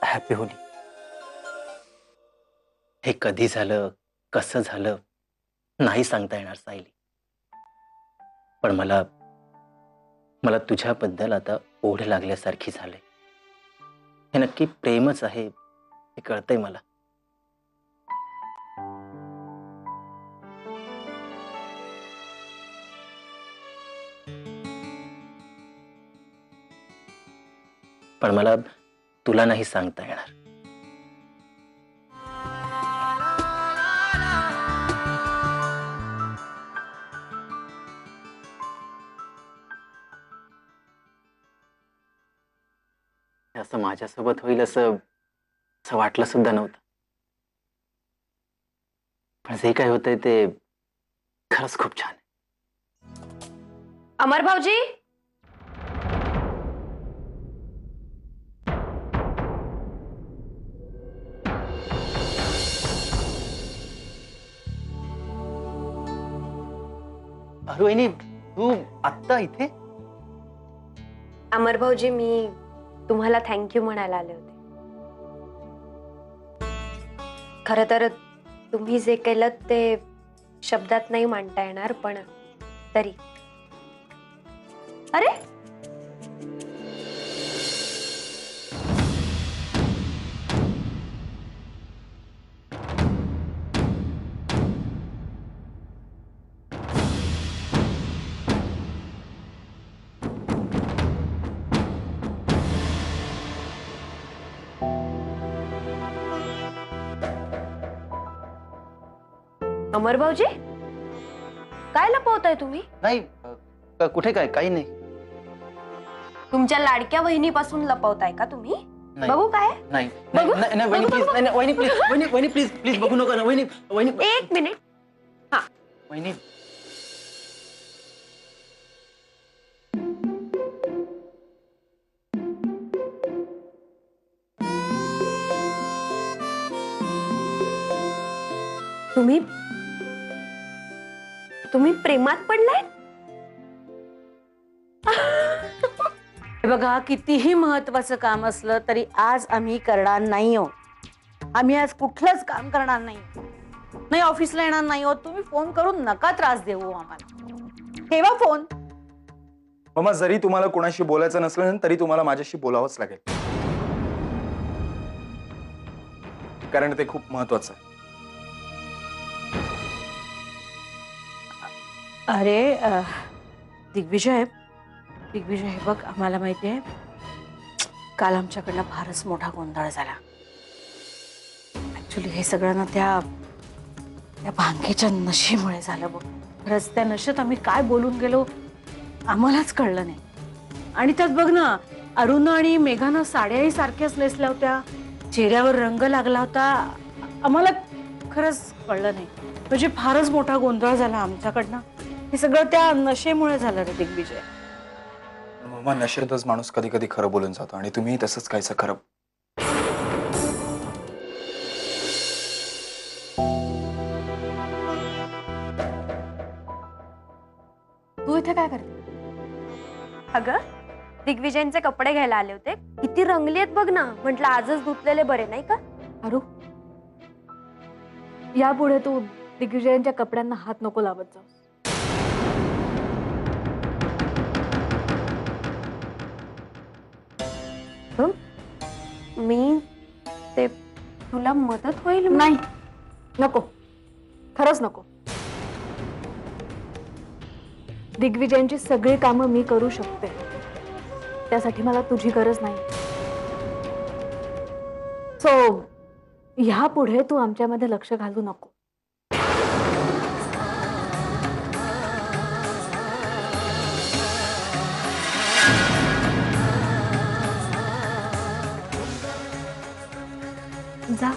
Happy Holy. हे कधी झालं, कसं झालं नाही सांगता येणार सायली. पण मला मला तुझ्याबद्दल आता ओढ लागल्यासारखी झाले. हे नक्की प्रेमच आहे हे कळतंय मला. पण मला तुला नाही सांगता येणार. असं माझ्यासोबत होईल असं असं वाटलं सुद्धा नव्हतं. पण जे काय होतंय ते खरंच खूप छान आहे. अमर भाऊजी, अरे वहिनी, तू आत्ता इथे? अमर भाऊजी, मी तुम्हाला थँक्यू म्हणायला आले होते. खरं तर तुम्ही जे केलं ते शब्दात नाही मांडता येणार, पण तरी. अरे अमर भाऊजी, काय लपवताय तुम्ही? नाही, कुठे काय, काही नाही. तुमच्या लाडक्या वहिनीपासून लपवताय का तुम्ही? नाही. बघू काय? नाही बघू? नाही नाही, वहिनी प्लीज, नाही वहिनी प्लीज, वहिनी प्लीज प्लीज बघू नका ना वहिनी. वहिनी एक मिनिट. हा, वहिनी. तुम्ही तुम्ही प्रेमात पडलाय? हे बघा, कितीही महत्वाचं काम असलं तरी आज आम्ही करणार नाही आहोत. आम्ही आज कुठलंच काम करणार नाही. नाही ऑफिसला येणार नाही आहोत. तुम्ही फोन करून नका त्रास देऊ आम्हाला. ठेवा फोन. मम्मा, जरी तुम्हाला कोणाशी बोलायचं नसलं तरी तुम्हाला माझ्याशी बोलावंच लागेल, कारण ते खूप महत्वाचं आहे. अरे दिग्विजय, हे बघ, आम्हाला माहिती आहे काल आमच्याकडनं फारच मोठा गोंधळ झाला. ऍक्च्युली हे सगळं ना त्या भांगेच्या नशेमुळे झालं बघ. खरंच त्या नशेत आम्ही काय बोलून गेलो आम्हालाच कळलं नाही. आणि त्यात बघ ना, अरुण आणि मेघानं साड्याही सारख्याच नेसल्या होत्या, चेहऱ्यावर रंग लागला होता. आम्हाला खरंच कळलं नाही. म्हणजे फारच मोठा गोंधळ झाला आमच्याकडनं. हे सगळं त्या नशेमुळे झालं रे दिग्विजय. मम्मा, नशेतच माणूस कधी कधी खरं बोलून जातो आणि तुम्ही तसंच कायचं खरं. तू इथे काय करते? अगं, दिग्विजयचे कपडे घ्यायला आले होते. किती रंगली आहेत बघ ना. म्हटलं आजच धुतलेले बरे, नाही का? अरू, यापुढे तू दिग्विजयांच्या कपड्यांना हात नको लावत जाऊ. मी ते तुला मदत होईल? नाही, नको, खरंच नको. दिग्विजयांची सगळी कामं मी करू शकते. त्यासाठी मला तुझी गरज नाही. सो ह्यापुढे तू आमच्यामध्ये लक्ष घालू नको. जा.